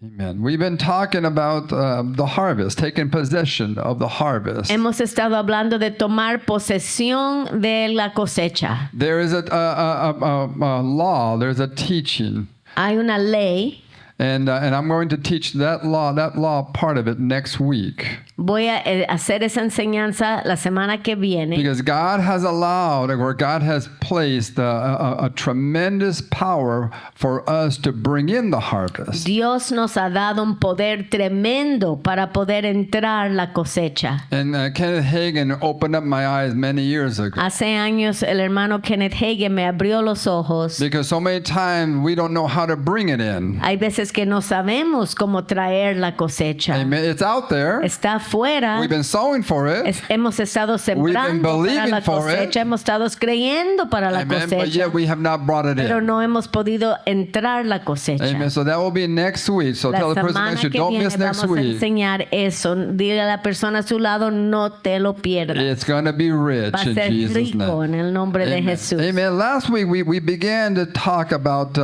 Amen. We've been talking about the harvest, taking possession of the harvest. Hemos estado hablando de tomar posesión de la cosecha. There is a law, there's a teaching. Hay una ley. And I'm going to teach that law part of it next week. Voy a hacer esa enseñanza la semana que viene. Because God has allowed, or God has placed a tremendous power for us to bring in the harvest. Dios nos ha dado un poder tremendo para poder entrar la cosecha. And Kenneth Hagin opened up my eyes many years ago. Hace años el hermano Kenneth Hagin me abrió los ojos. Because so many times we don't know how to bring it in. Hay veces que no sabemos cómo traer la cosecha. Amen. It's out there. Está afuera. We've been sowing for it. Hemos estado sembrando para la cosecha. Hemos estado creyendo para la Amen. cosecha. But yet we have not brought it Pero in. no hemos podido entrar la cosecha. Amen. So that will be next week. So tell La the person semana next to you, que don't viene miss next vamos a week. enseñar eso. Dile a la persona a su lado, no te lo pierdas. It's going to be rich Va a in ser Jesus' rico name. en el nombre de Amen. Jesús. Amen. Last week we began to talk about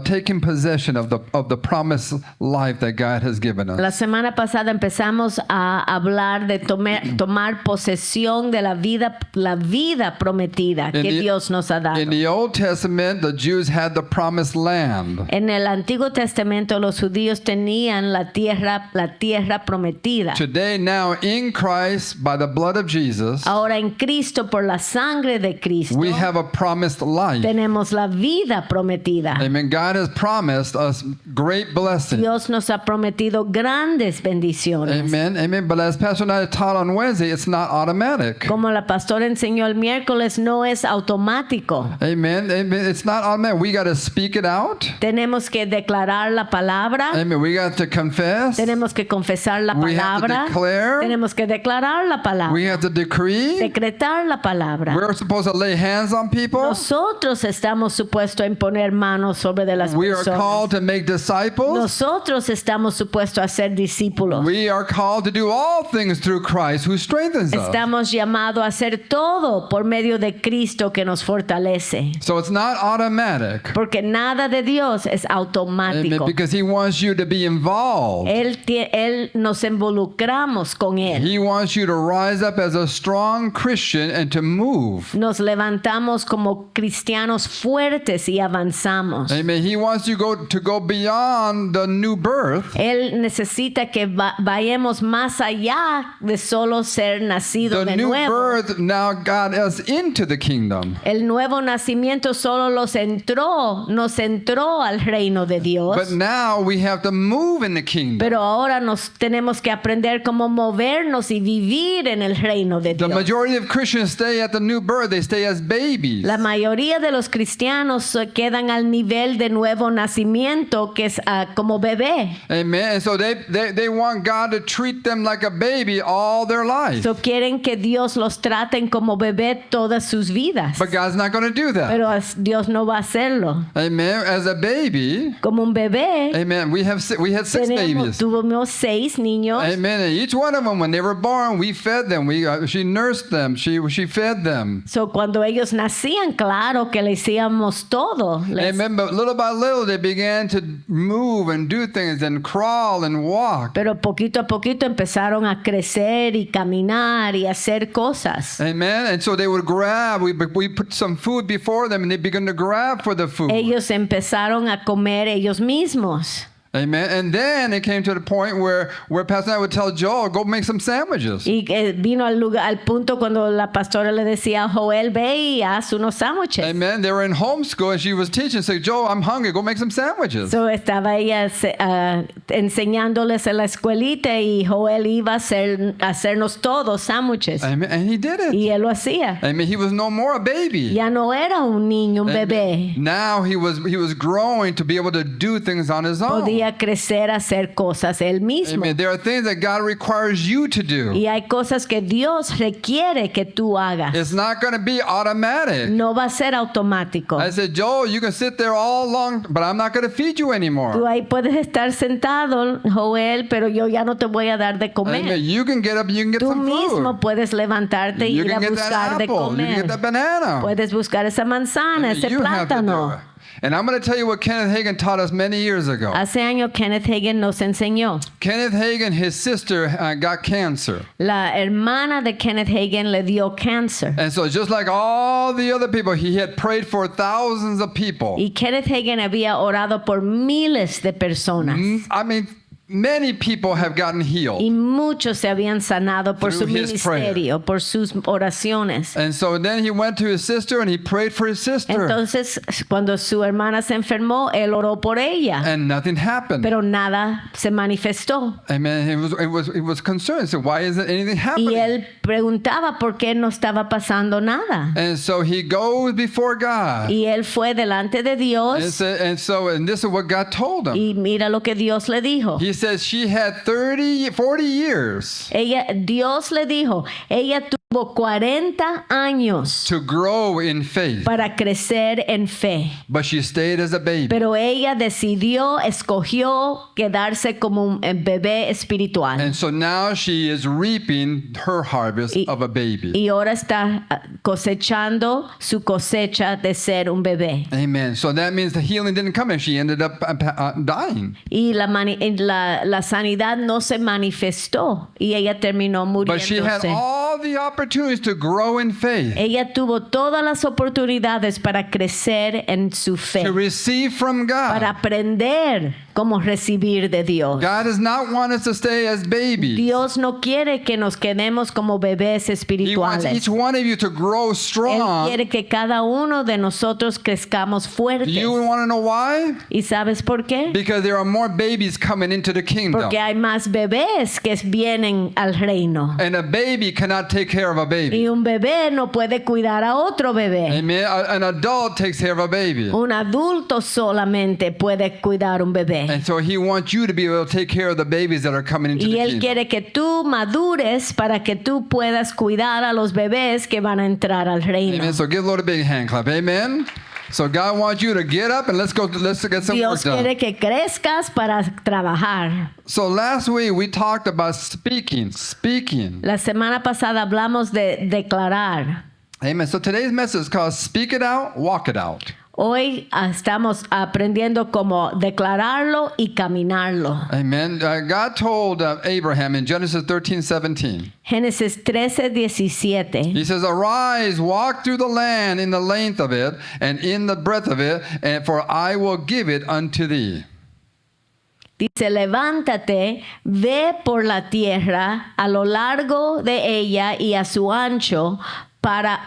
taking possession of the promised life that God has given us. La semana pasada empezamos a hablar de tomar posesión de la vida prometida que Dios nos ha dado. In the Old Testament, the Jews had the promised land. En el Antiguo Testamento los judíos tenían la tierra prometida. Today, now in Christ, by the blood of Jesus, Ahora en Cristo, por la sangre de Cristo, we have a promised life. tenemos la vida prometida. Amen. God has promised us great blessings. Dios nos ha prometido grandes bendiciones. Amen. Amen. But as Pastor and I taught on Wednesday, it's not automatic. Como la pastora enseñó el miércoles, no es automático. Amen. Amen. It's not automatic. We got to speak it out. Tenemos que declarar la palabra. Amen. We got to confess. Tenemos que confesar la We have to palabra. declare. Tenemos que declarar la palabra. We have to decree. Decretar la palabra. We're supposed to lay hands on people. Nosotros estamos supuestos a imponer manos sobre de las We are personas. called to make disciples. Nosotros estamos supuestos a ser discípulos. We are called to do all things through Christ who strengthens us. Estamos llamados a hacer todo por medio de Cristo que nos fortalece. So it's not automatic. Porque nada de Dios es Amen. automático. Because He wants you to be involved. Él nos involucramos con Él. He wants you to rise up as a strong Christian and to move. Nos levantamos como cristianos fuertes y avanzamos. Amen. He wants you to go beyond the new birth. Él necesita que vayamos más allá de solo ser nacido The de new nuevo. birth now got us into the kingdom. El nuevo nacimiento solo nos entró al reino de Dios. But now we have to move in the kingdom. Pero ahora nos tenemos que aprender cómo movernos y vivir en el reino de The Dios. majority of Christians stay at the new birth. They stay as babies. La mayoría de los cristianos se quedan al nivel de nuevo nacimiento, que es como bebé. Amen. And so they want God to treat them like a baby all their life. So quieren que Dios los traten como bebé todas sus vidas. But God's not going to do that. Pero Dios no va a hacerlo. Amen. As a baby, Como un bebé, amen, we had 6 babies. tuvimos 6 niños. Amen. And each one of them, when they were born, we fed them. She nursed them. She fed them. So cuando ellos nacían, claro que le hacíamos todo. Amen. But little by little, they began to move and do things and crawl and walk. Pero poquito a poquito empezaron a crecer y caminar y hacer cosas. Amen. And so they would grab. We put some food before them, and they began to grab for the food. Ellos empezaron a comer ellos mismos. Amen. And then it came to the point where Pastor and I would tell Joel, go make some sandwiches. Y vino al punto cuando la pastora le decía a Joel, ve y haz unos sándwiches. Amen. They were in homeschool and she was teaching. Say, Joel, I'm hungry. Go make some sandwiches. So estaba ella enseñándoles en la escuelita y Joel iba a hacernos todos sándwiches. Amen. And he did it. Y él lo hacía. Amen. He was no more a baby. Ya no era un niño, un Amen. bebé. Now he was growing to be able to do things on his own. Podía crecer a hacer cosas él mismo. Amen. There are things that God requires you to do. Y hay cosas que Dios requiere que tú hagas. It's not going to be automatic. No va a ser automático. I said, Joel, you can sit there all long, but I'm not going to feed you Tú anymore. ahí puedes estar sentado, Joel, pero yo ya no te voy a dar de comer. Amen. You can get up, you can get Tú some mismo food. puedes levantarte y You ir a can get that buscar de apple. You can comer. get that banana. Puedes buscar esa manzana, Amen. ese You have to do plátano. it. And I'm going to tell you what Kenneth Hagin taught us many years ago. Hace años Kenneth Hagin nos enseñó. Kenneth Hagin, his sister got cancer. La hermana de Kenneth Hagin le dio cáncer. And so just like all the other people, he had prayed for thousands of people. Y Kenneth Hagin había orado por miles de personas. I mean, many people have gotten healed. Y muchos se habían sanado por su Through his ministerio, por sus oraciones. And so then he went to his sister and he prayed for his sister. Entonces, cuando su hermana se enfermó, él oró por ella, And nothing happened. pero nada se manifestó. Amen. He was concerned. He said, why isn't anything Y happening? él preguntaba por qué no estaba pasando nada. And so he goes before God. Y él fue delante de And Dios this is what God told him. y mira lo que Dios le dijo. He says she had 40 years Dios le dijo, ella tuvo 40 años to grow in faith, para crecer en fe. but she stayed as a baby. Pero ella escogió quedarse como un bebé espiritual. And so now she is reaping her harvest of a baby. Y ahora está cosechando su cosecha de ser un bebé. Amen. So that means the healing didn't come and she ended up dying. Y la sanidad no se manifestó y ella terminó But she had muriéndose. all the opportunities to grow in faith, Ella tuvo todas las oportunidades para crecer en su fe, to receive from para God. aprender cómo recibir de Dios. God does not want us to stay as babies. Dios no quiere que nos quedemos como bebés He wants espirituales. each one of you to grow Él strong. quiere que cada uno de nosotros crezcamos Do fuertes. you want to know why? ¿Y sabes por qué? Because there are more babies coming into the kingdom. Porque hay más bebés que vienen al reino. And a baby cannot take care of a baby. Y un bebé no puede cuidar a otro bebé. Amen. An adult takes care of a baby. Un adulto solamente puede cuidar un bebé. And so he wants you to be able to take care of the babies that are coming into Y the Él kingdom. quiere que tú madures para que tú puedas cuidar a los bebés que van a entrar al reino. Amen. So give the Lord a big hand clap. Amen. So God wants you to get up and let's get some Dios work done. quiere que crezcas para trabajar. So last week we talked about speaking. La semana pasada hablamos de declarar. Amen. So today's message is called Speak It Out, Walk It Out. Hoy estamos aprendiendo cómo declararlo y caminarlo. Amen. God told Abraham in Genesis 13:17. Génesis 13:17. He says, "Arise, walk through the land in the length of it and in the breadth of it, and for I will give it unto thee." Dice, levántate, ve por la tierra a lo largo de ella y a su ancho,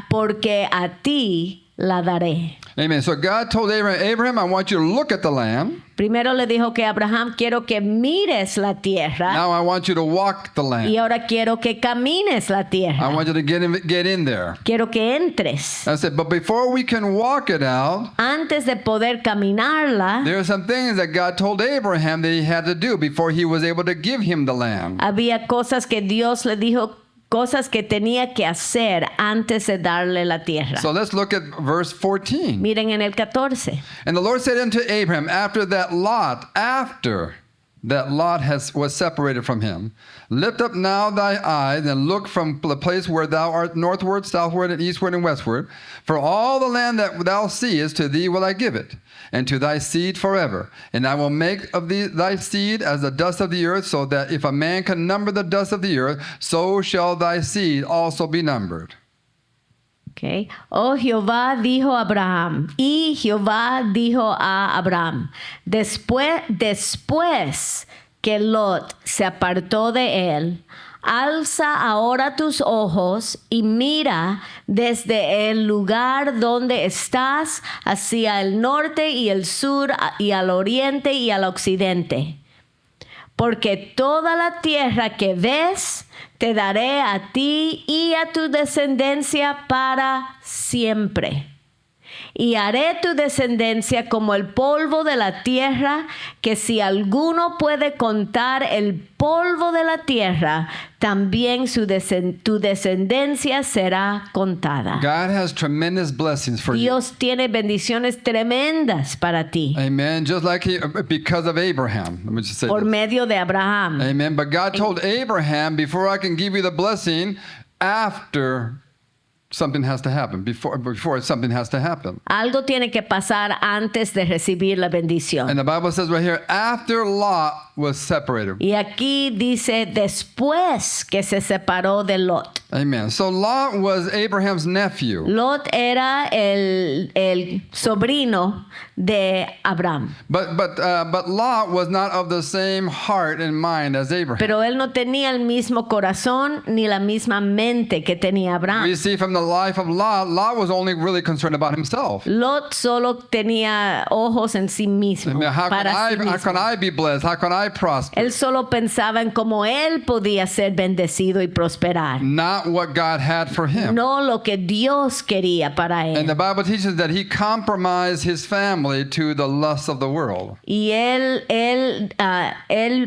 porque a ti la daré. Amen. So God told Abraham, I want you to look at the land. Primero le dijo que Abraham, quiero que mires la tierra Now I want you to walk the y land. ahora quiero que camines la I tierra. want you to get in there. Quiero que entres. I said, but before we can walk it out, Antes de poder caminarla, there are some things that God told Abraham that he had to do before he was able to give him the land. había cosas que Dios le dijo, cosas que tenía que hacer antes de darle la tierra. So let's look at verse 14. Miren en el 14. And the Lord said unto Abraham, after that Lot was separated from him, lift up now thy eyes and look from the place where thou art northward, southward, and eastward, and westward. For all the land that thou seest, to thee will I give it, and to thy seed forever. And I will make of thy seed as the dust of the earth, so that if a man can number the dust of the earth, so shall thy seed also be numbered. Okay. Oh Jehová dijo a Abraham, y Jehová dijo a Abraham, después que Lot se apartó de él, alza ahora tus ojos y mira desde el lugar donde estás hacia el norte y el sur y al oriente y al occidente. Porque toda la tierra que ves te daré a ti y a tu descendencia para siempre. Y haré tu descendencia como el polvo de la tierra, que si alguno puede contar el polvo de la tierra, también tu descendencia será contada. God has tremendous blessings for you. Dios tiene bendiciones tremendas para ti, Amen. Just like because of Abraham. Let me just say por this. medio de Abraham. Amen. But God told Abraham, before I can give you the blessing, after something has to happen. Before something has to happen. Algo tiene que pasar antes de recibir la bendición. And the Bible says right here, after Lot was separated. Y aquí dice después que se separó de Lot. Amen. So Lot was Abraham's nephew. Lot era el sobrino de Abraham. But Lot was not of the same heart and mind as Abraham. Pero él no tenía el mismo corazón ni la misma mente que tenía Abraham. We see from the life of Lot, Lot was only really concerned about himself. Lot solo tenía ojos en sí mismo. Amen. How Para sí can mismo. I be blessed? How can I prosper? Él solo pensaba en cómo él podía ser bendecido y prosperar. Not what God had for him. No lo que Dios quería para And the él. Bible teaches that he compromised his family to the lusts of the world. Y él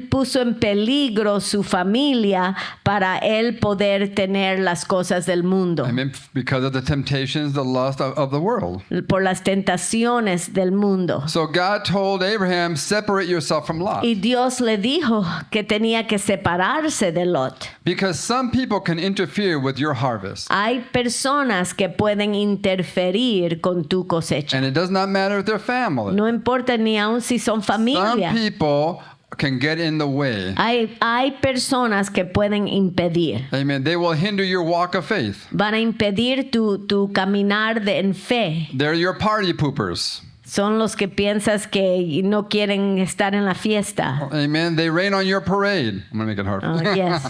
puso en peligro su familia para él poder tener las cosas del mundo. I mean, because of the temptations, the lust of the world. Por las tentaciones del mundo. So God told Abraham, separate yourself from Lot. Y Dios le dijo que tenía que separarse de Lot. Because some people can interfere with your harvest. Hay personas que pueden interferir con tu cosecha. And it does not matter if they're family. No importa ni aun si son Some familia. people can get in the way. Hay personas que pueden impedir. Amen. They will hinder your walk of faith. Van a impedir tu caminar en fe. They're your party poopers. Son los que piensas que no quieren estar en la fiesta. Amen. They rain on your parade. I'm going to make it hard. Oh, yes.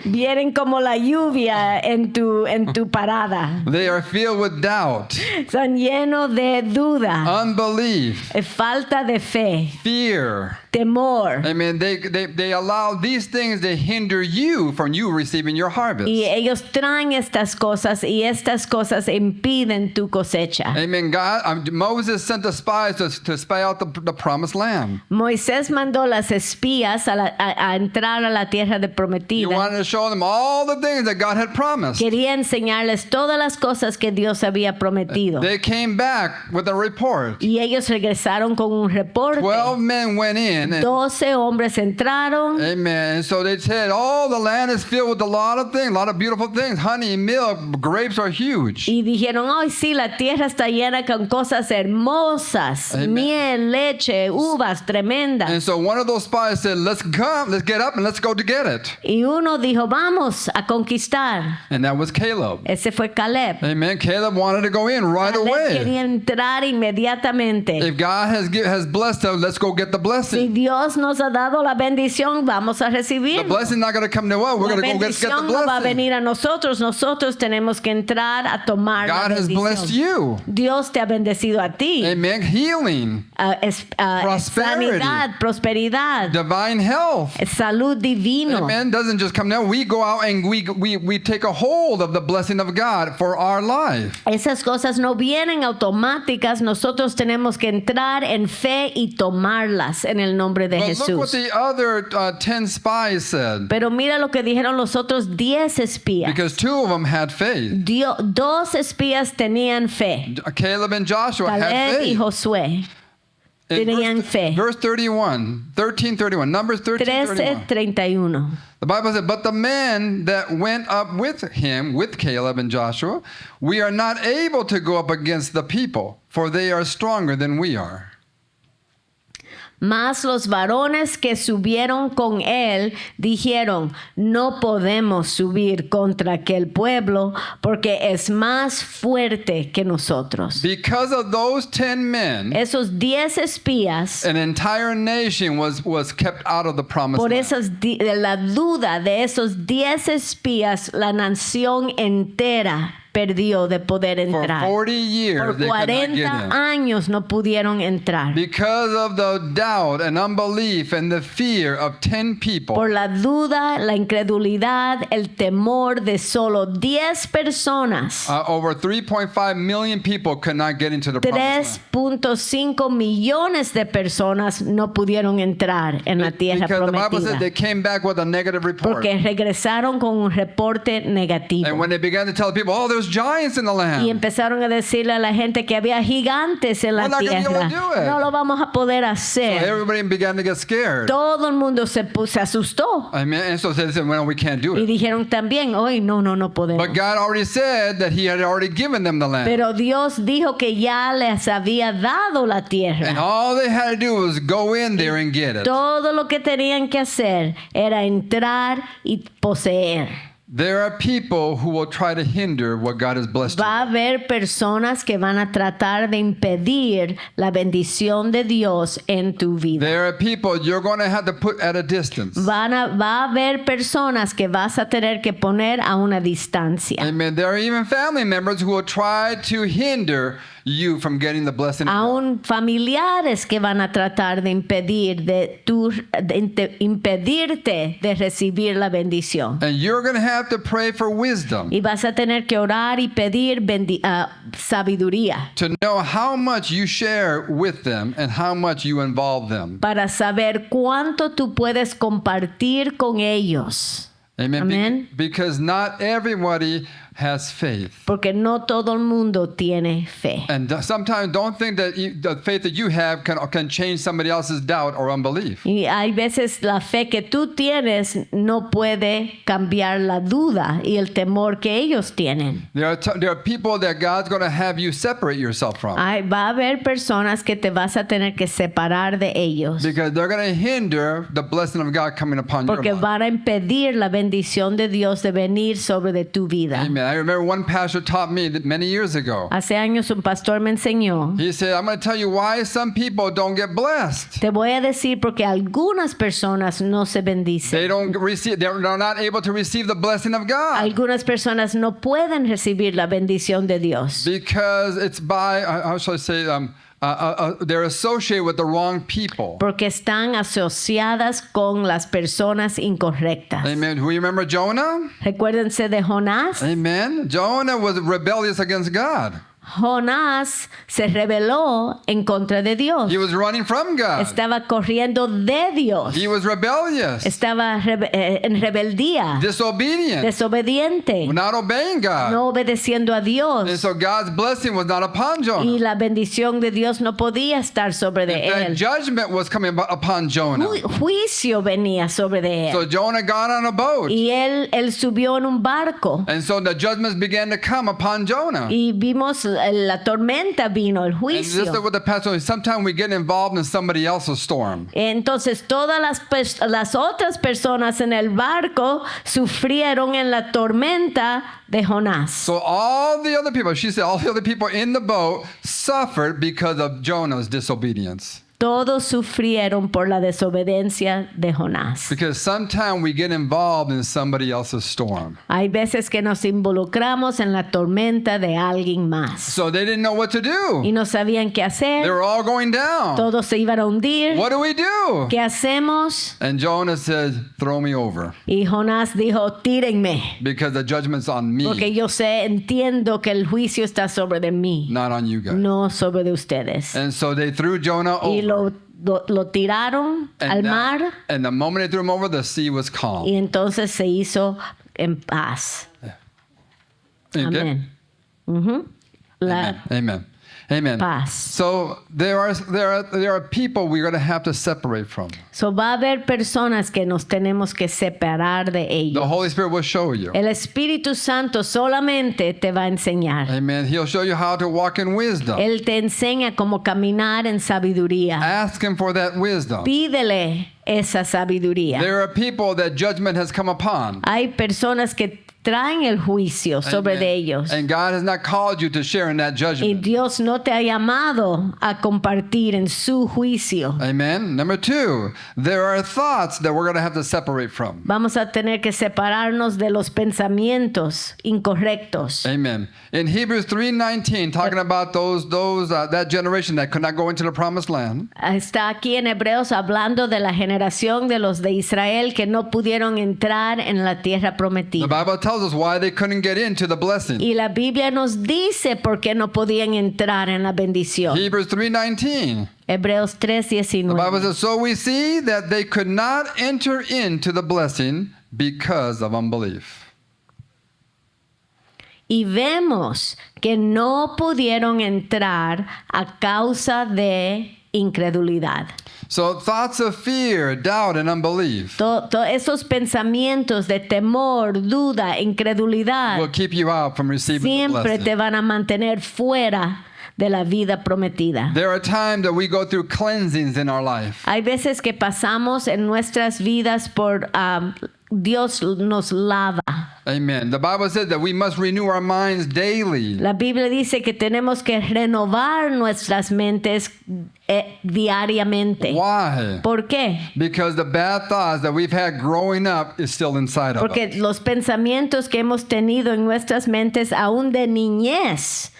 Vienen como la lluvia en tu parada. They are filled with doubt, Son llenos de duda, unbelief, falta de fe, fear. temor. Amen. They allow these things to hinder you from you receiving your harvest. Y ellos traen estas cosas y estas cosas impiden tu cosecha. Amen. Moses sent the spies to spy out the promised land. Moisés mandó las espías a entrar a la tierra de He prometida. wanted to show them all the things that God had promised. Quería enseñarles todas las cosas que Dios había prometido. They came back with a report. Y ellos regresaron con un reporte. 12 men went in. And, 12 hombres entraron. amen. And so they said, oh, the land is filled with a lot of things, a lot of beautiful things. Honey, milk, grapes are huge. Y dijeron, ay, sí, la tierra está llena con cosas hermosas. Amen. Miel, leche, uvas tremendas. And so one of those spies said, let's get up and let's go to get it. Y uno dijo, vamos a conquistar. And that was Caleb. Ese fue Caleb. Amen. Caleb wanted to go in right Caleb away. quería entrar inmediatamente. If God has blessed us, let's go get the Si blessing. Dios nos ha dado la bendición, vamos a The recibir. blessing not going to come to us. We're La going to go get the bendición no va a blessing. venir a nosotros. Nosotros tenemos que entrar a tomar la God has blessed bendición. you. Dios te ha bendecido a ti. Amen. Healing, Prosperity. Sanidad, prosperidad, divine health. salud divino. Amen. Doesn't just come down. We go out and we take a hold of the blessing of God for our life. Esas cosas no vienen automáticas. Nosotros tenemos que entrar en fe y tomarlas en el nombre de But look what Jesús. the other 10 spies said. Pero mira lo que dijeron los otros 10 espías. Because 2 of them had faith. Dos espías tenían fe. Caleb and Joshua had Caleb y faith. Josué In tenían fe. verse 31, 13:31, Numbers 13:31. 13:31. The Bible said, but the men that went up with him, with Caleb and Joshua, we are not able to go up against the people, for they are stronger than we are. Mas los varones que subieron con él dijeron, no podemos subir contra aquel pueblo porque es más fuerte que nosotros. Because of those 10 men, Esos 10 espías, an entire nation was kept out of the promised por land. la duda de esos 10 espías, la nación entera perdió de poder For entrar. 40 years, Por they could not get 40 in. años no pudieron entrar. Because of the doubt and unbelief and the fear of 10 people, Por la duda, la incredulidad, el temor de solo 10 personas, over 3.5 million people could not get into the promised land. 3.5 millones de personas no pudieron entrar en la tierra Because the Bible prometida. said they came back with a negative report. Porque regresaron con un reporte negativo. And when they began to tell people, oh, there's there's giants in the land. Y empezaron a decirle a la gente que había gigantes en la We're not gonna be able to tierra. do it. No lo vamos a poder So hacer. everybody began to get scared. Todo el mundo se asustó. Amen. And so they said, well, we can't do Y it. dijeron también, hoy no podemos. But God already said that he had already given them the land. Pero Dios dijo que ya les había dado la And tierra. all they had to do was go in there and get it. Todo lo que tenían que hacer era entrar y poseer. There are people who will try to hinder what God has blessed you. Va a haber personas que van a tratar de impedir la bendición de Dios en tu vida. There are people you're going to have to put at a distance. Va a haber personas que vas a tener que poner a una distancia. Amen. There are even family members who will try to hinder you from getting the blessing of God. Aún familiares que van a tratar de impedirte de recibir la bendición. And you're going to have to pray for wisdom Y vas a tener que orar y pedir sabiduría to know how much you share with them and how much you involve them. para saber cuánto tú puedes compartir con ellos. Amen. Amen. Because not everybody has faith. Porque no todo el mundo tiene fe. And sometimes don't think that the faith that you have can change somebody else's doubt or unbelief. Y hay veces la fe que tú tienes no puede cambiar la duda y el temor que ellos tienen. There are people that God's going to have you separate yourself from. Va a haber personas que te vas a tener que separar de ellos. Because they're going to hinder the blessing of God coming upon your Porque life. van a impedir la bendición de Dios de venir sobre de tu vida. Amen. I remember one pastor taught me that many years ago. Hace años un pastor me enseñó. He said, I'm going to tell you why some people don't get blessed. Te voy a decir porque algunas personas no se bendicen. They're not able to receive the blessing of God. Algunas personas no pueden recibir la bendición de Dios. Because it's by, how shall I say, they're associated with the wrong people. Porque están asociadas con las personas incorrectas. Amen. Who remember Jonah? Recuérdense de Jonás. Amen. Jonah was rebellious against God. Jonás se rebeló en contra de Dios. He was running from God. Estaba corriendo de Dios. He was rebellious, Estaba en rebeldía, disobedient, desobediente, not obeying God. no obedeciendo a And Dios. so God's blessing was not upon Y Jonah. la bendición de Dios no podía estar sobre de In fact, él. judgment was coming upon Jonah. Juicio venía sobre de So él. Jonah got on a boat. Y él subió en un barco. And so the judgments began to come upon Jonah. Y vimos la tormenta vino, el And this is juicio. what the pastor, sometimes we get involved in somebody else's storm. Entonces todas las otras personas en el barco sufrieron en la tormenta de Jonás. So all the other people, she said, all the other people in the boat suffered because of Jonah's disobedience. Todos sufrieron por la desobediencia de Jonás. Because sometimes we get involved in somebody else's storm. Hay veces que nos involucramos en la tormenta de alguien más So they didn't know what to do. y no sabían qué They hacer. were all going down. Todos se iban a hundir. What do we do? ¿Qué hacemos? And Jonah said, throw me over Y Jonás dijo, tírenme, because the judgment's on porque me, yo entiendo que el juicio está sobre de mí, not on you guys. no sobre de ustedes. And so they threw Jonah Y over. lo tiraron al And, mar and the moment they threw him over, the sea was calm. y entonces se hizo en paz. Okay? Amén. Ujú. La Amen. Amen. paz. So there are people we're going to have to separate from. So va a haber personas que nos tenemos que separar de The ellos. Holy Spirit will show you. El Espíritu Santo solamente te va a enseñar. Amen. He'll show you how to walk in wisdom. Él te enseña cómo caminar en sabiduría. Ask him for that wisdom. Pídele esa sabiduría. There are people that judgment has come upon. Hay personas que traen el juicio sobre Amen. de ellos. And God has not called you to share in that Y judgment. Dios no te ha llamado a compartir en su juicio. Amen. Number 2, there are thoughts that we're going to have to separate from. Vamos a tener que separarnos de los pensamientos incorrectos. Amen. In Hebrews 3:19, talking about that generation that could not go into the promised land. Está aquí en Hebreos hablando de la generación de los de Israel que no pudieron entrar en la tierra The prometida. Bible tells us why they couldn't get into the blessing. Y la Biblia nos dice por qué no podían entrar en la bendición. Hebrews 3:19. Hebreos The Bible 3:19. says, so we see that they could not enter into the blessing because of unbelief. y vemos que no pudieron entrar a causa de incredulidad. So thoughts of fear, doubt, and unbelief Todos esos pensamientos de temor, duda, incredulidad, will keep you out from receiving the siempre te blessing. van a mantener fuera de la vida prometida. There are times that we go through cleansings in our life. Hay veces que pasamos en nuestras vidas por Dios nos lava. Amen. The Bible says that we must renew our minds daily. La Biblia dice que tenemos que renovar nuestras mentes diariamente. Why? ¿Por qué? Because the bad thoughts that we've had growing up is still inside of Porque us. los pensamientos que hemos tenido en nuestras mentes aún de niñez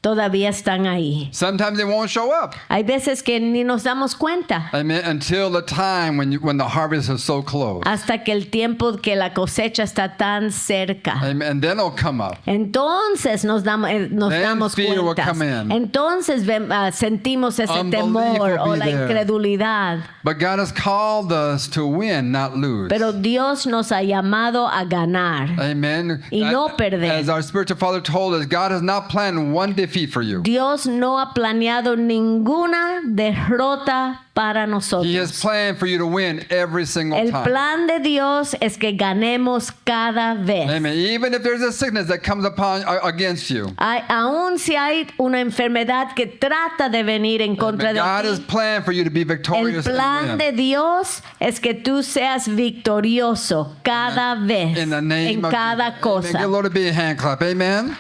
todavía están ahí. Sometimes they won't show up. Hay veces que ni nos damos cuenta Amen. Until the time when the harvest is so close. hasta que el tiempo que la cosecha está tan cerca. Amen. And then it'll come up. Entonces nos Then damos fear will cuenta. come in. Entonces sentimos ese Unbelief temor will o be la there. incredulidad. But God has called us to win, not lose. Pero Dios nos ha llamado a ganar. Amen. Y no perder. As our spiritual father told us, God has not planned one defeat for you. Dios no ha planeado ninguna derrota para He has nosotros. planned for you to win every single El time. plan de Dios es que ganemos cada vez. Amen. Even if there's a sickness that comes upon against you, Aún si hay una enfermedad que trata de venir en contra de God has ti, planned for you to be el victorious plan and de win. Dios es que tú seas victorioso cada vez, In the name en of cada Jesus. Amen. cosa. Give the Lord a big hand clap. Amen.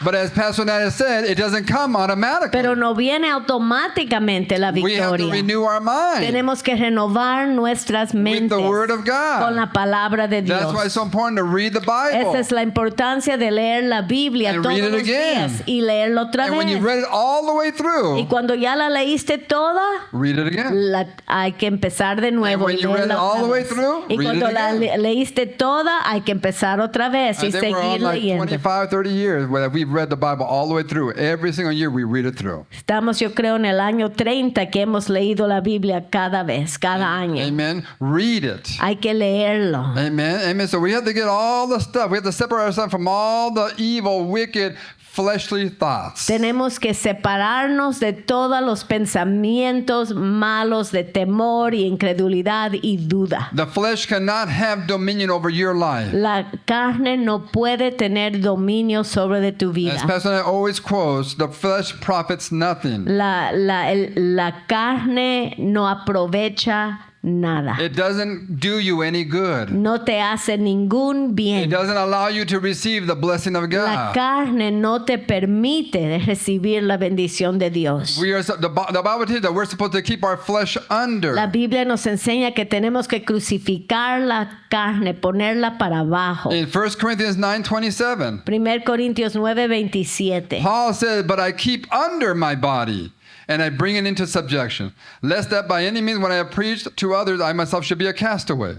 But as Pastor Nat has said, it doesn't come automatically. Pero no viene automáticamente la We have to victoria. renew our mind Tenemos que renovar nuestras with mentes the Word of con la God. palabra de That's why Dios. it's so important to read the Bible. Esa es la importancia de leer la Biblia And todos read it los again. días y leerlo otra And when you vez. read it all the way Y through, cuando ya la leíste toda, read it again. hay que empezar de nuevo. when y you read leerla it all otra the way vez. through, Y read cuando it la again. leíste toda, hay que empezar otra vez y I think we're on seguir like leyendo. 25, 30 years where we've read the Bible all the way through. Every single year we read it through. Estamos, yo creo, en el año 30 que hemos leído la Biblia cada vez, cada año. Amen. Read it. Hay que leerlo. Amen. Amen. So we have to get all the stuff. We have to separate ourselves from all the evil, wicked, fleshly thoughts. Tenemos que separarnos de todos los pensamientos malos de temor y incredulidad y duda. The flesh cannot have dominion over your life. La carne no puede tener dominio sobre de tu vida. As Pastor Nat always quotes, the flesh profits nothing. La carne no aprovecha nada. It doesn't do you any good. No te hace ningún It bien. doesn't allow you to receive the blessing of La God. carne no te permite recibir la bendición de Dios. The Bible tells that we're supposed to keep our flesh under. La Biblia nos enseña que tenemos que crucificar la carne, ponerla para abajo. In 1 Corinthians 9:27, 1 Corintios 9:27. Paul says, "But I keep under my body, and I bring it into subjection, lest that by any means when I have preached to others, I myself should be a castaway."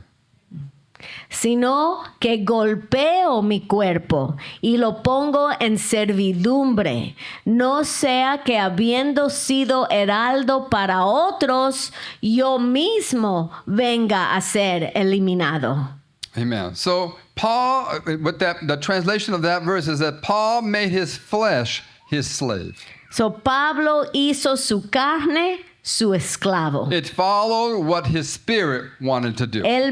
Sino que golpeo mi cuerpo y lo pongo en servidumbre, no sea que habiendo sido heraldo para otros, yo mismo venga a ser eliminado. Amen. So Paul, the translation of that verse is that Paul made his flesh his slave. So Pablo hizo su carne su esclavo. It followed what his spirit wanted to do. Él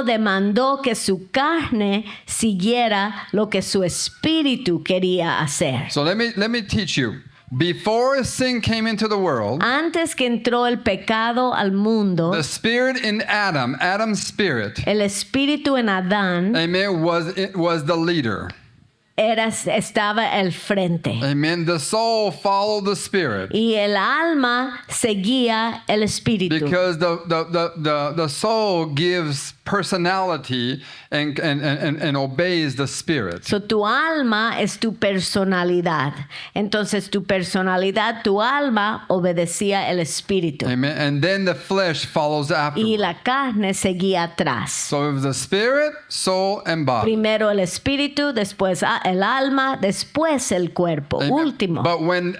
demandó que su carne siguiera lo que su espíritu quería hacer. So let me teach you. Before sin came into the world, Antes que entró el pecado al mundo, the spirit in Adam, Adam's spirit, el espíritu en Adán amen, was the leader. estaba al frente Amen. The soul followed the spirit y el alma seguía el espíritu. because the soul gives personality and obeys the spirit. So, tu alma es tu personalidad. Entonces tu personalidad, tu alma obedecía el espíritu Amen. And then the flesh follows y after. la carne seguía atrás. So it was the spirit, soul, and body. Primero el espíritu, después el alma, después el cuerpo. Amen. Último. But when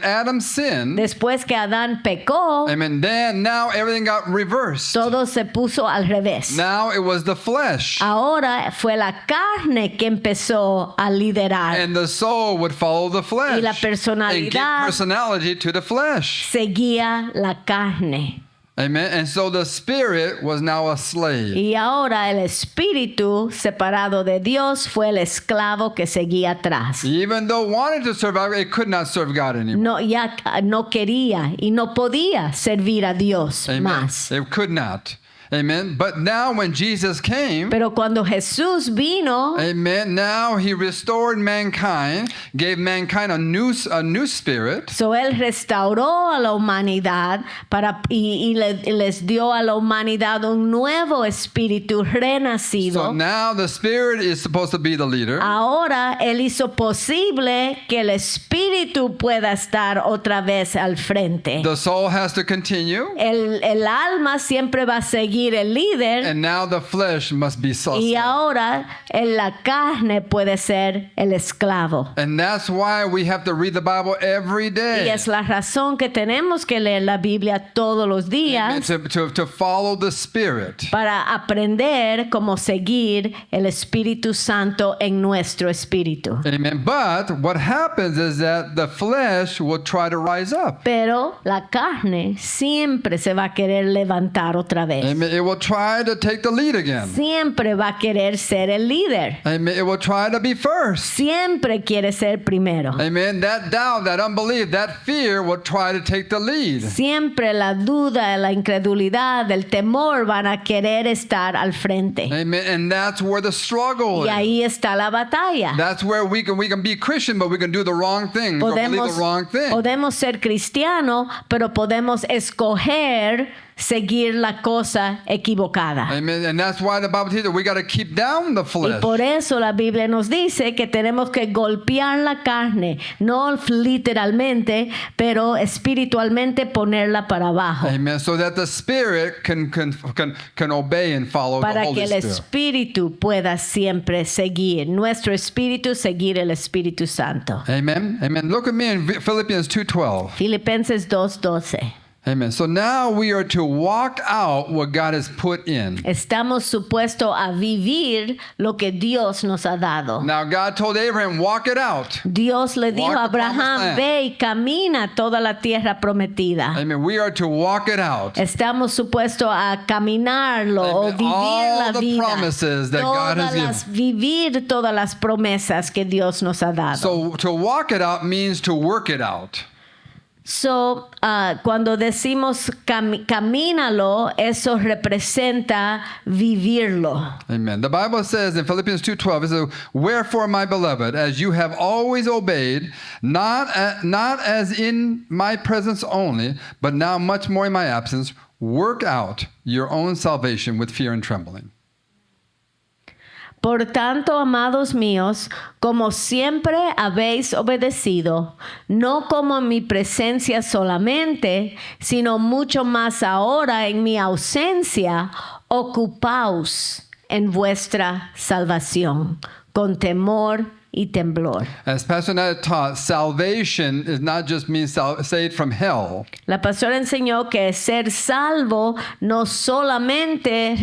Adam sinned, Después que Adán pecó, amen, then now everything got reversed. todo se puso al revés. Now it was the flesh, Ahora fue la carne que empezó a liderar. and the soul would follow the flesh Y la and give personalidad personality to the flesh. seguía la carne. Amen. And so the spirit was now a slave. Y ahora el espíritu separado de Dios fue el esclavo que seguía atrás. Even though wanted to serve God, it could not serve God anymore. No, ya no quería y no podía servir a Dios Amen. más. It could not. Amen. But now when Jesus came, Pero cuando Jesús vino, amen, now he restored mankind, gave mankind a new spirit. so él restauró a la humanidad y les dio a la humanidad un nuevo espíritu renacido. So now the spirit is supposed to be the leader. Ahora él hizo posible que el espíritu pueda estar otra vez al frente. The soul has to continue, El alma siempre va a seguir el líder. and now the flesh must be Y sustained. ahora en la carne puede ser el esclavo. And that's why we have to read the Bible every Y day. es la razón que tenemos que leer la Biblia todos los Amen. días To follow the spirit. para aprender cómo seguir el Espíritu Santo en nuestro espíritu. Amen. But what happens is that the flesh will try to rise up. Pero la carne siempre se va a querer levantar otra vez. Amen. It will try to take the lead again. Siempre va a querer ser el líder. Amen. It will try to be first. Siempre quiere ser primero. Amen. That doubt, that unbelief, that fear will try to take the lead. Siempre la duda, la incredulidad, el temor van a querer estar al frente. Amen. And that's where the struggle Y is. ahí está la batalla. That's where we can be Christian, but we can do the wrong thing. Or believe the wrong thing. Podemos ser cristianos, pero podemos escoger seguir la cosa equivocada. Amen. And that's why the Bible teaches we got to keep down the Y flesh. por eso la Biblia nos dice que tenemos que golpear la carne, no literalmente, pero espiritualmente ponerla para abajo, Amen. So that the spirit can obey and follow the para Holy que el Spirit. espíritu pueda siempre seguir, nuestro espíritu seguir el Espíritu Santo. Amen. Amen. Look at me in Philippians 2:12. Filipenses 2:12. Amen. So now we are to walk out what God has put in. Estamos supuestos a vivir lo que Dios nos ha dado. Now God told Abraham, walk it out. Dios le dijo a Walk the promised Abraham, land. ve y camina toda la tierra prometida. Amen. We are to walk it out. Estamos supuestos a caminarlo o Amen. vivir All la the vida. promises that God has Vivir todas las promesas que Dios nos ha dado. So to walk it out means to work it out. Cuando decimos camínalo, eso representa vivirlo. Amen. The Bible says in Philippians 2:12, it says, "Wherefore, my beloved, as you have always obeyed, not as in my presence only, but now much more in my absence, work out your own salvation with fear and trembling." Por tanto, amados míos, como siempre habéis obedecido, no como en mi presencia solamente, sino mucho más ahora en mi ausencia, ocupaos en vuestra salvación, con temor y temblor. As Pastor Nat taught, salvation is not just means saved from hell. La pastora enseñó que ser salvo no solamente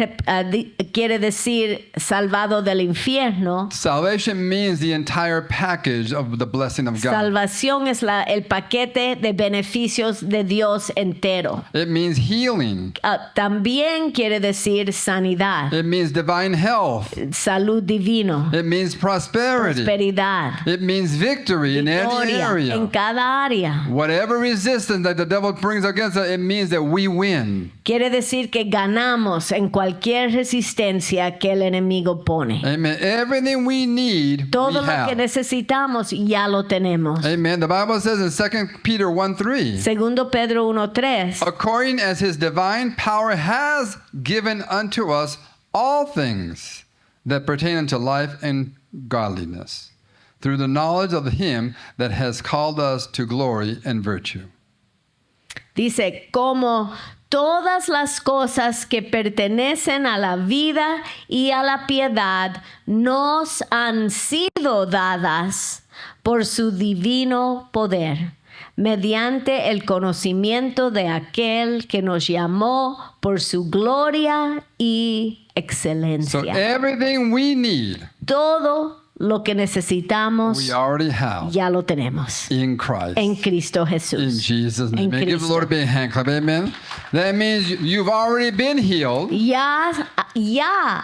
quiere decir salvado del infierno. Salvation means the entire package of the blessing of God. Salvación es el paquete de beneficios de Dios entero. It means healing. También quiere decir sanidad, It means divine health. salud divino, It means prosperity. prosperidad, It means victory in any victoria area. en cada área. Whatever resistance that the devil brings against us, it means that we win. Quiere decir que ganamos en cualquier resistencia que el enemigo pone. Amen. Everything we need, Todo we lo que have. necesitamos ya lo tenemos. Amen. The Bible says in 2 Peter 1:3, Segundo Pedro 1:3. according as his divine power has given unto us all things that pertain unto life and godliness, through the knowledge of him that has called us to glory and virtue. Dice, como todas las cosas que pertenecen a la vida y a la piedad nos han sido dadas por su divino poder, mediante el conocimiento de aquel que nos llamó por su gloria y So excelencia. everything we need, Todo lo que necesitamos we already have ya lo tenemos in Christ. en Cristo In Jesús. Jesus' name. En May give the Lord a big hand clap. Amen. That means you've already been healed. Ya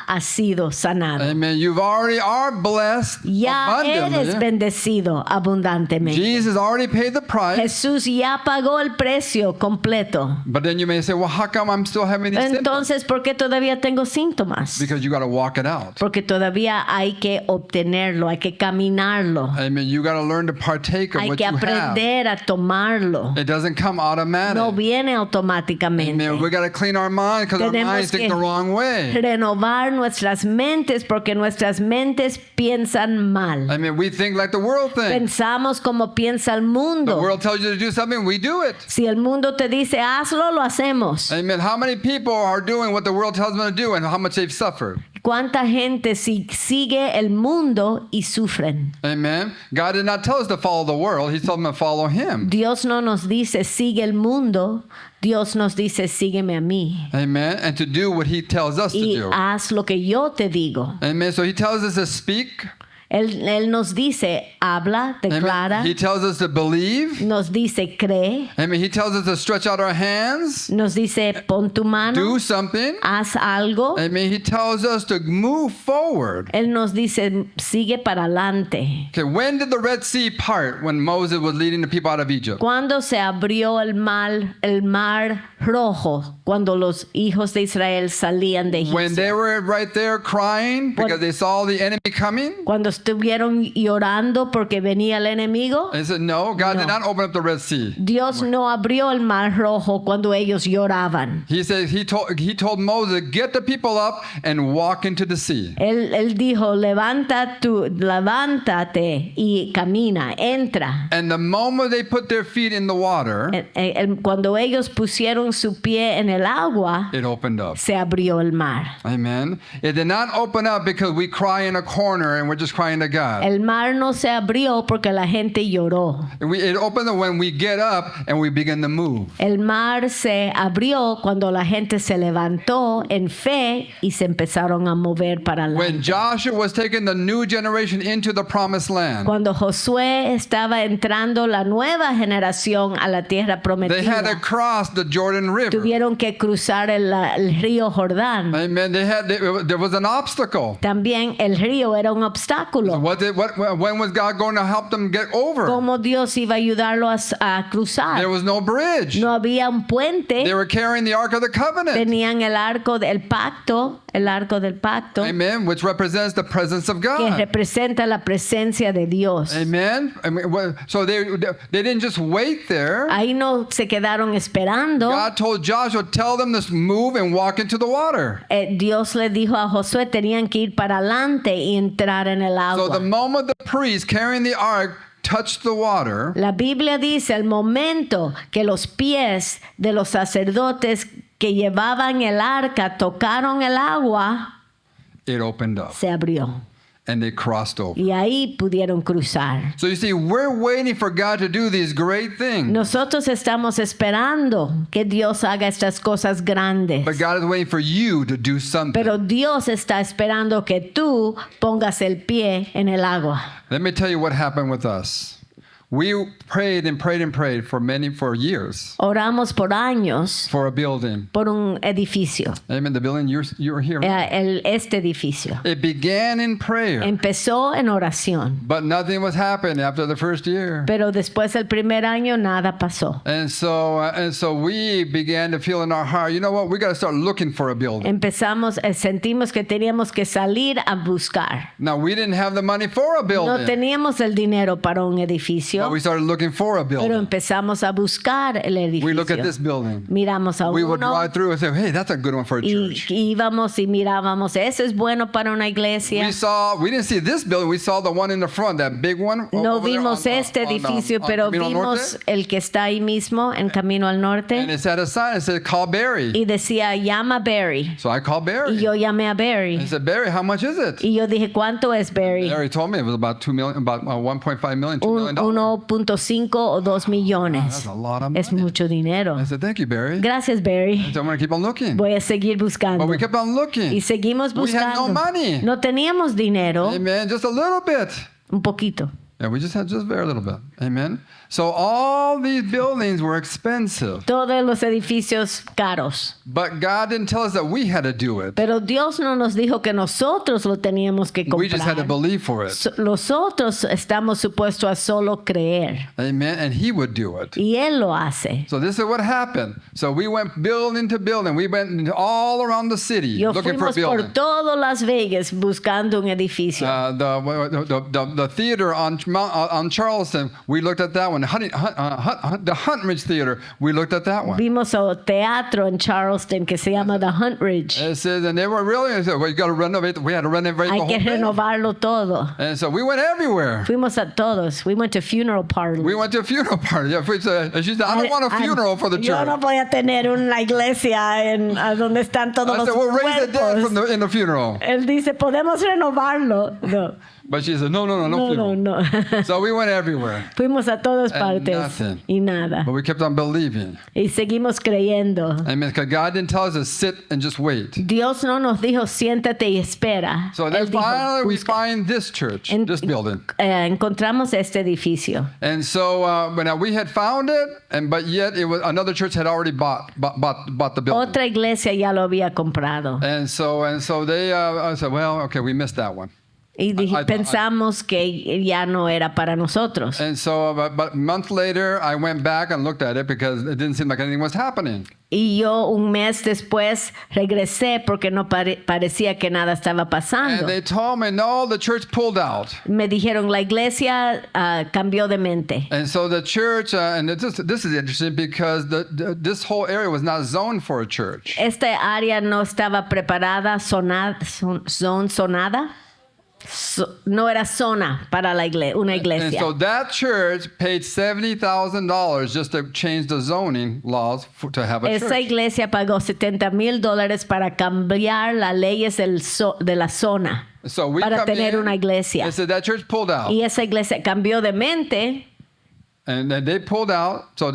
has sido sanado. Amen. You've already are blessed Ya eres abundantly. bendecido abundantemente. Jesus already paid the price. Jesús ya pagó el precio completo. But then you may say, well, how come I'm still having these symptoms? Entonces, ¿por qué todavía tengo síntomas? Because you got to walk it out. Porque todavía hay que obtenerlo, hay que caminarlo, Amen. You got to learn to partake of hay what que you have. aprender a tomarlo. It doesn't come automatic. No viene automáticamente. Amen. We got to clean our mind because our Tenemos minds think que the wrong way. renovar nuestras mentes porque nuestras mentes piensan mal. I mean, we think like the world thinks. Pensamos como piensa el The mundo. world tells you to do something, we do it. Si el mundo te dice hazlo, lo hacemos. Amen. How many people are doing what the world tells them to do and how much they've suffered? ¿Cuánta gente sigue el mundo y sufren? Amen. God did not tell us to follow the world. He told them to follow Him. Dios no nos dice sigue el mundo, Dios nos dice sígueme a mí Amen. And to do what He tells us to y do. haz lo que yo te digo. Amen. So He tells us to speak. Él nos dice habla, declara, Amen. He tells us to believe. nos dice cree, Amen. He tells us to stretch out our hands, nos dice pon tu mano, do something. haz algo. Amen. He tells us to move forward. Él nos dice sigue para adelante. Okay, when did the Red Sea part when Moses was leading the people out of Egypt? Cuando se abrió el mar rojo, cuando los hijos de Israel salían de When they Egipto. were right there crying because they saw the enemy coming? Cuando estuvieron llorando porque venía el enemigo. They said, no, God did No. not open up the Red Sea. Dios no abrió el mar rojo cuando ellos lloraban. He said he told Moses, get the people up and walk into the sea. Él dijo, levántate y camina, entra. And the moment they put their feet in the water, Cuando ellos pusieron su pie en el agua, it opened up. se abrió el mar. Amen. It did not open up because we cry in a corner and we're just crying to God. El mar no se abrió porque la gente lloró. It opened up when we get up and we begin to move. El mar se abrió cuando la gente se levantó en fe y se empezaron a mover para When adelante. Joshua was taking the new generation into the promised land, Cuando Josué estaba entrando la nueva generación a la tierra they had to prometida, cross the Jordan River. tuvieron que cruzar el río Jordán. Amen. There was an obstacle. También el río era un obstáculo. When was God going to help them get over? ¿Cómo Dios iba a ayudarlo a cruzar? There was no bridge. No había un puente. They were carrying the Ark of the Covenant. Tenían el arco del pacto, Amen. Which represents the presence of que God. representa la presencia de Dios. Amen. So they didn't just wait there. Ahí no se quedaron esperando. God told Joshua, tell them to move and walk into the water. Dios le dijo a Josué, tenían que ir para adelante y entrar en el So the agua. moment the priest carrying the ark touched the water, La Biblia dice, el momento que los pies de los sacerdotes que llevaban el arca tocaron el agua, it opened up se abrió. and they crossed over. Y ahí pudieron cruzar. So you see, we're waiting for God to do these great things. Nosotros estamos esperando que Dios haga estas cosas grandes. But God is waiting for you to do something. Pero Dios está esperando que tú pongas el pie en el agua. Let me tell you what happened with us. We prayed and prayed and prayed for years Oramos por años for a building. por un edificio, Amen. The building you were here. este edificio. It began in prayer, Empezó en oración, but nothing was happening after the first year. pero después del primer año nada pasó. And so we began to feel in our heart, you know what? We got to start looking for a building. Empezamos, sentimos que teníamos que salir a buscar. Now we didn't have the money for a No building. teníamos el dinero para un edificio. edificio, we started looking for a pero building. empezamos a buscar el We look at edificio. this building. Miramos a We would uno drive through and say, hey, that's a good one for a y church. íbamos y mirábamos, eso es bueno para una iglesia. We didn't see this building. We saw the one in the front, that big one. No over there vimos este edificio, on pero Camino vimos Norte. el que está ahí mismo en Camino al And Norte it had a sign that said, call Barry. y decía, llama a Barry. So I called Y Barry. yo llamé a I Barry. said, Barry, how much is it? Y yo dije, ¿cuánto es Barry? Barry told me it was about 2 million, about 1.5 million, $2 million. 1.5 o 2 millones. That's a lot of Es money. mucho dinero. I said, thank you, Barry. Gracias, Barry. So I'm going to keep on looking. Voy a seguir buscando. But we kept on looking. Y seguimos We had no buscando. money. No teníamos dinero, Amen. Just a little bit. un poquito. Yeah, we just had just very little bit. Amen. So all these buildings were expensive. Todos los edificios caros. But God didn't tell us that we had to do it. Pero Dios no nos dijo que nosotros lo teníamos que We just had to comprar. believe for it. Nosotros estamos supuestos a solo creer. Amen. And He would do it. Y Él lo hace. So this is what happened. So we went building to building. We went all around the city Yo looking for a fuimos por building. todo Las Vegas buscando un edificio. The theater on Charleston, we looked at that one. The Huntridge Theater, we looked at that one. Vimos a teatro en Charleston que se llama The Huntridge. It says, and they were really, I said, well, you got to renovate. We had to renovate the Hay whole que thing. renovarlo todo. And so we went everywhere. Fuimos a todos. We went to funeral parties. We went to a funeral party. Yeah, she said, I don't want a funeral for the Yo church. no voy a tener una iglesia en a donde están todos I los said, we'll raise the dead cuerpos. in the funeral. Él dice, podemos renovarlo. No, But she said, no no, funeral. no. So we went everywhere. Fuimos a todas And partes nothing. y nada. But we kept on believing. Y seguimos creyendo. Amen. Because God didn't tell us to sit and just wait. Dios no nos dijo, siéntate y espera. So then Él dijo, finally we busca. find this church, En- this building. Encontramos este edificio. And so when we had found it, but yet it was another church had already bought the building. Otra iglesia ya lo había comprado. And so they I said, well, okay, we missed that one. Y I- pensamos que ya no era para nosotros. And so but a month later, I went back and looked at it because it didn't seem like anything was happening. Y yo un mes después regresé porque no parecía que nada estaba pasando. And they told me, no, the church pulled out. Me dijeron, la iglesia cambió de mente. And so the church, and this is interesting because this whole area was not zoned for a church. Esta área no estaba preparada, sonada. No era zona para una And iglesia. so that church paid $70,000 just to change the zoning laws to have a Esa church. iglesia pagó $70,000 para cambiar las leyes de la zona So we para come tener in, una iglesia. and so that church pulled out. Y esa iglesia cambió de mente, And then they pulled out, so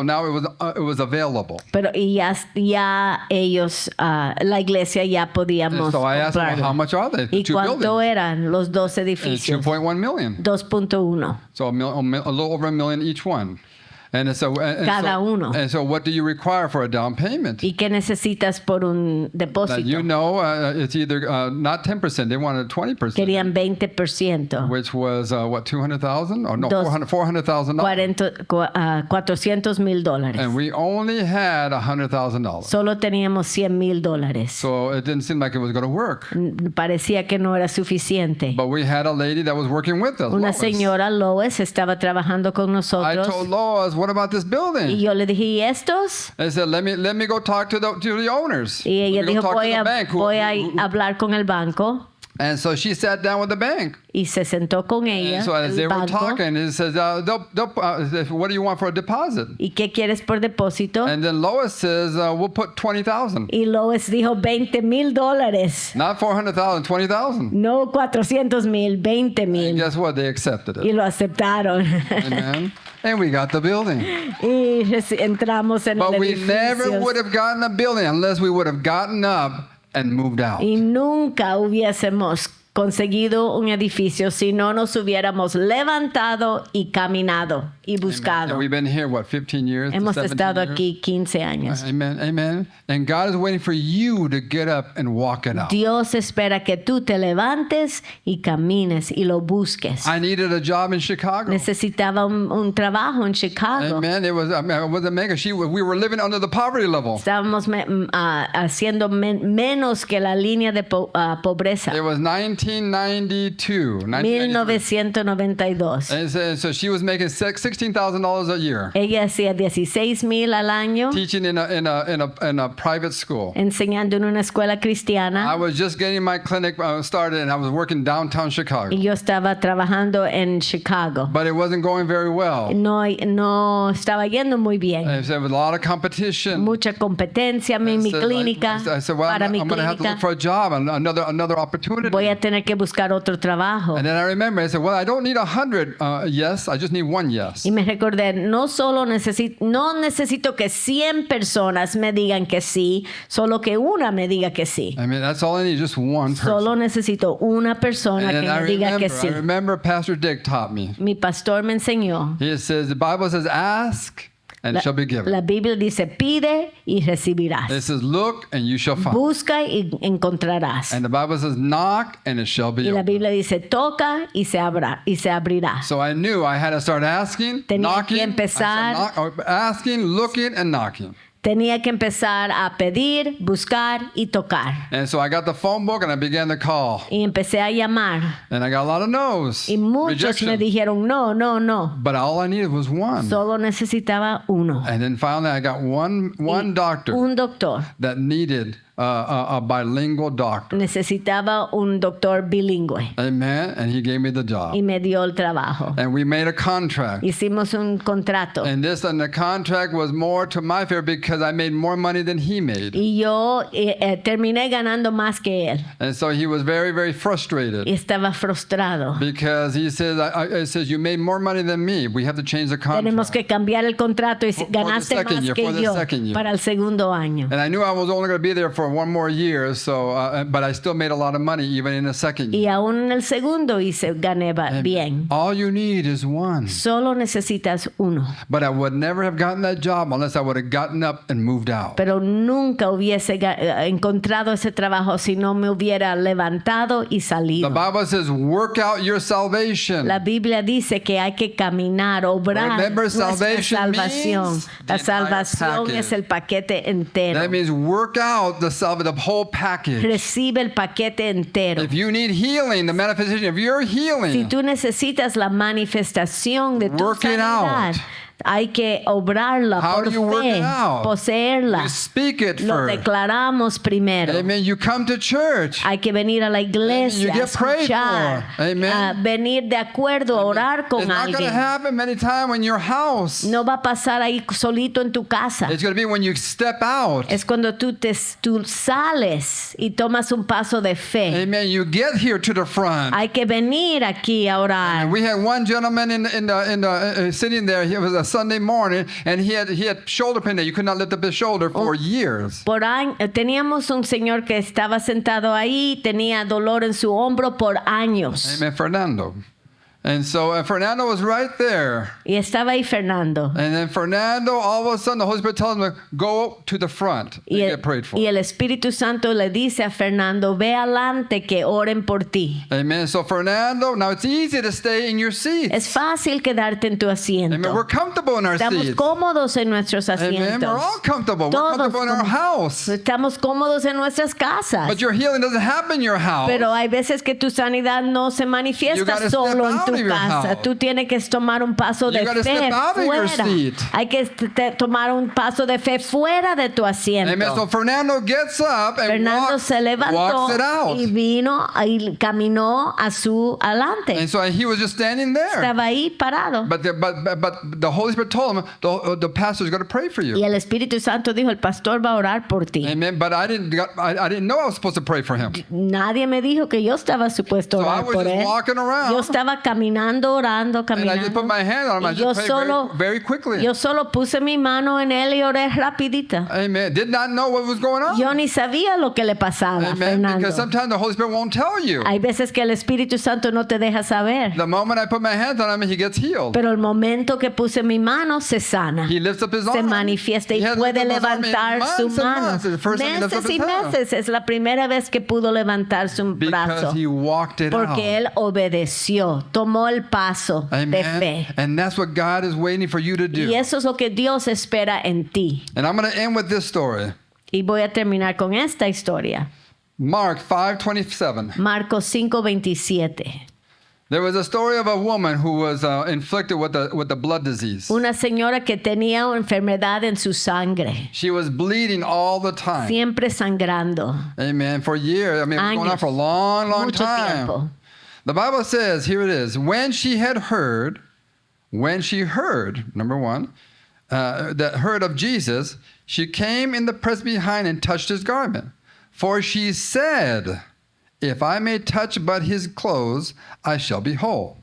now it was available. pero ya ellos, la iglesia ya And podíamos so I asked them, well, comprarla. how much are they? ¿Y Two cuánto buildings. eran los dos And edificios? 2.1 million. 2.1. So a little over $1 million each one. And so, Cada uno. And so what do you require for a down payment? ¿Y qué necesitas por un Now, depósito? you know, it's either not 10%, they wanted 20%, Querían 20%. which was what, 200,000? Or no, Dos- $400,000. $400,000. And we only had $100,000. Solo teníamos $100,000. So it didn't seem like it was going to work. Parecía que no era suficiente. But we had a lady that was working with us. Una Lois. señora Lois estaba trabajando con I nosotros told Lois, what about this y building? yo le dije, ¿y estos? I said, let me go talk to the owners. Y ella Let me go dijo, talk to voy the a bank hablar con el banco. And so she sat down with the bank. Y se sentó con ella, And so as they el were banco. talking, it says, what do you want for a deposit? ¿Y qué quieres por depósito? And then Lois says, we'll put 20,000. Y Lois dijo $20,000. Not 400,000, 20,000. No 400,000, And 20,000. guess what? They accepted Y it. lo aceptaron. Amen. And we got the building. Y entramos en But el we never edificio. would have gotten the building unless we would have gotten up and moved out. Y nunca hubiésemos conseguido un edificio si no nos hubiéramos levantado y caminado y buscado. And we've been here, what, 15 years? Hemos 17 estado years? aquí 15 años. Amen. Amen. And God is waiting for you to get up and walk it out. Dios espera que tú te levantes y camines y lo busques. I needed a job in Chicago. Necesitaba un trabajo en Chicago. Amen. It wasn't mega. We were living under the poverty level. Estábamos haciendo menos que la línea de pobreza. There was 19 1992. 1992. And so she was making $16,000 a year, Ella hacía 16,000 al año teaching in a private school. enseñando en una escuela I cristiana was just getting my clinic started, and I was working downtown Chicago. y yo estaba trabajando en Chicago. But it wasn't going very well. No estaba yendo muy bien. And there was a lot of competition. Mucha competencia en mi So clínica. I said, well, Para mi I'm going to have to look clínica for a job, another opportunity. voy a tener que buscar otro trabajo. And then I remember, I said, well, I don't need 100 yes, I just need one yes. Y me recordé, no necesito que 100 personas me digan que sí, solo que una me diga que sí. I mean, that's all I need, just one person. Solo necesito una persona And que then me diga que I sí. remember Pastor Dick taught me. Mi pastor me enseñó. He says, the Bible says, ask and it shall be given. La Biblia dice, pide y recibirás. It says, look and you shall find. Busca y encontrarás. And the Bible says, knock and it shall be Y la opened. Biblia dice, toca y se abrirá. So I knew I had to start asking, Tenía knocking, que empezar- asking, looking, and knocking. Tenía que empezar a pedir, buscar y tocar. And so I got the phone book and I began to call. Y empecé a llamar. And I got a lot of no's, Y muchos me rejection. dijeron, no. But all I needed was one. Solo necesitaba uno. And then finally I got one doctor Un doctor. that needed a bilingual doctor. Necesitaba un doctor bilingüe. Amen. And he gave me the job. Y me dio el trabajo. And we made a contract. Hicimos un contrato. And the contract was more to my favor because I made more money than he made. Y yo terminé ganando más que él. And so he was very, very frustrated. Y estaba frustrado. Because he says, it says, you made more money than me. We have to change the Tenemos contract. que cambiar el contrato y the ganaste second más year, que for the yo second year. para el segundo año. And I knew I was only going to be there for one more year, so but I still made a lot of money even in the second Y year. aún en el segundo gané bien. All you need is one. Solo necesitas uno. But I would never have gotten that job unless I would have gotten up and moved out. Pero nunca hubiese encontrado ese trabajo si no me hubiera levantado y The salido. Bible says, work out your salvation. La Biblia dice que hay que caminar, obrar Remember, nuestra salvation salvación. means La the entire salvación package. es el paquete entero. That means work out the whole package. Recibe el paquete entero. If you need healing, the manifestation of your Si healing, tú necesitas la manifestación de tu Work it sanidad, out. hay que obrarla How por do you work fe, it out? poseerla. you speak it Lo first. declaramos primero. Amen. You come to church. Hay que venir a la iglesia, You get prayed escuchar, for. Amen. a venir de acuerdo, a orar con It's not going to alguien. happen many times in your house. No va a pasar ahí solito en tu casa. It's going to be when you step out. Es cuando tú sales y tomas un paso de fe. Amen. You get here to the front. Hay que venir aquí a orar. And we had one gentleman sitting there. It was a Sunday morning, and he had shoulder pain that you could not lift up his shoulder for years. Teníamos un señor que estaba sentado ahí, tenía dolor en su hombro por años. Amen, Fernando. And so Fernando was right there. Y estaba ahí Fernando. And then Fernando, all of a sudden, the Holy Spirit tells him to go to the front and get prayed for. Y el Espíritu Santo le dice a Fernando, ve adelante que oren por ti. Amen. So Fernando, now it's easy to stay in your seat. Es fácil quedarte en tu asiento. Amen. We're comfortable in our Estamos seats. cómodos en nuestros Amen. asientos. We're all comfortable. We're Todos comfortable in our house. Estamos cómodos en nuestras casas. But your healing doesn't happen in your house. Pero hay veces que tu sanidad no se You manifiesta gotta solo step en out tu of your casa. house. Tú tienes que tomar un paso de You gotta fe step out of your fuera. seat. Hay que tomar un paso de fe fuera de tu asiento. Amen. So Fernando gets up and Fernando se levantó walks it out. y vino y caminó a su adelante. And so he was just standing there. Estaba ahí parado. But the Holy Spirit told him, the pastor's going to pray for Y you. el Espíritu Santo dijo, el pastor va a orar por ti. Amen. But I didn't know I was supposed to pray for him. Nadie me dijo que yo estaba supuesto a So I orar was por just él. walking around. Yo estaba caminando, orando, And I just put caminando. my hand on him. I Y yo just prayed solo, very quickly. yo solo puse mi mano en él y oré rapidita. Amen. Did not know what was going on. Yo ni sabía lo que le pasaba a Amen. Fernando. Because sometimes the Holy Spirit won't tell you. Hay veces que el Espíritu Santo no te deja saber. The moment I put my hands on him, he gets healed. Pero el momento que puse mi mano se sana. He lifts up his Se arm. manifiesta y He hasn't puede lifted up his arm in levantar months su and mano. months. It's the first time he lifts up Meses y his arm. meses. Es la primera vez que pudo levantar su brazo. Because he walked it Porque out. él obedeció, tomó el paso de Amen. fe. And that's what God is waiting for you to do. Y eso es lo que Dios espera en ti. And I'm going to end with this story. Y voy a terminar con esta historia. Mark 5:27. Marcos 5:27. There was a story of a woman who was inflicted with the blood disease. Una señora que tenía una enfermedad en su sangre, She was bleeding all the time. siempre sangrando. Amen. For years. I mean, it was going on Años. for a long, long Mucho time. tiempo. The Bible says, here it is, when she heard, number one, that heard of Jesus, she came in the press behind and touched his garment. For she said, if I may touch but his clothes, I shall be whole.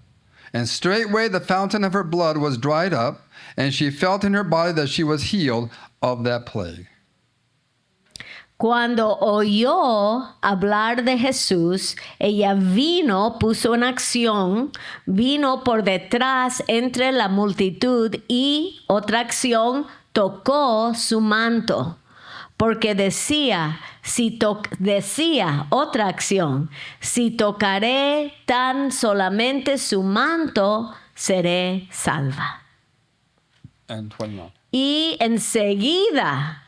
And straightway the fountain of her blood was dried up, and she felt in her body that she was healed of that plague. Cuando oyó hablar de Jesús, ella puso en acción, vino por detrás entre la multitud y otra acción, tocó su manto. Porque decía otra acción, si tocaré tan solamente su manto, seré salva. And 21. Y enseguida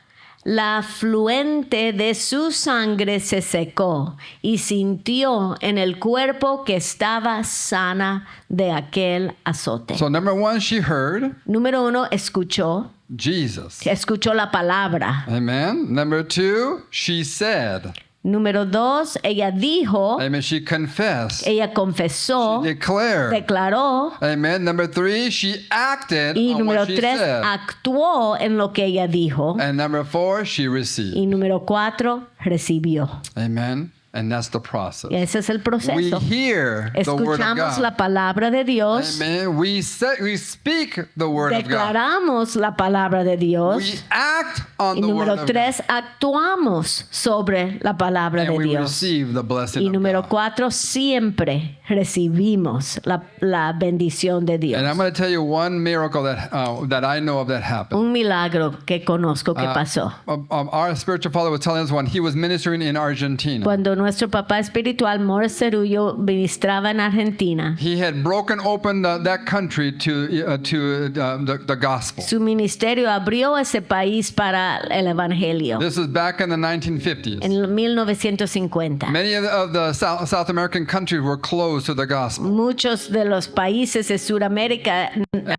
la afluente de su sangre se secó y sintió en el cuerpo que estaba sana de aquel azote. So number one, she heard Número 1, escuchó la palabra. Amen. Number two, she said. Número 2, ella dijo, Amen. She confessed. ella confesó, She declared. declaró. Amen. Number three, she acted Y on número what she 3, said. actuó en lo que ella dijo. And number four, she received. Y número 4, recibió. Amen. And that's the process. Y ese es el We proceso. hear the word of Escuchamos la God. palabra de Dios. Amen. We speak the word of God. Declaramos la palabra de We Dios. act on Y the word número of 3, actuamos sobre la palabra God. And de we Dios. receive the blessing Y of número God. 4, siempre recibimos la bendición de Dios. And I'm going to tell you one miracle that I know of that happened. Un milagro que conozco que pasó. Our spiritual father was telling us when he was ministering in Argentina. Cuando nuestro papá espiritual, Morris Cerullo, ministraba en Argentina, He had broken open that country to the gospel. su ministerio abrió ese país para el evangelio This was back in the 1950s. en 1950. Many of the South American countries were closed to the gospel. Muchos de los países de Sudamérica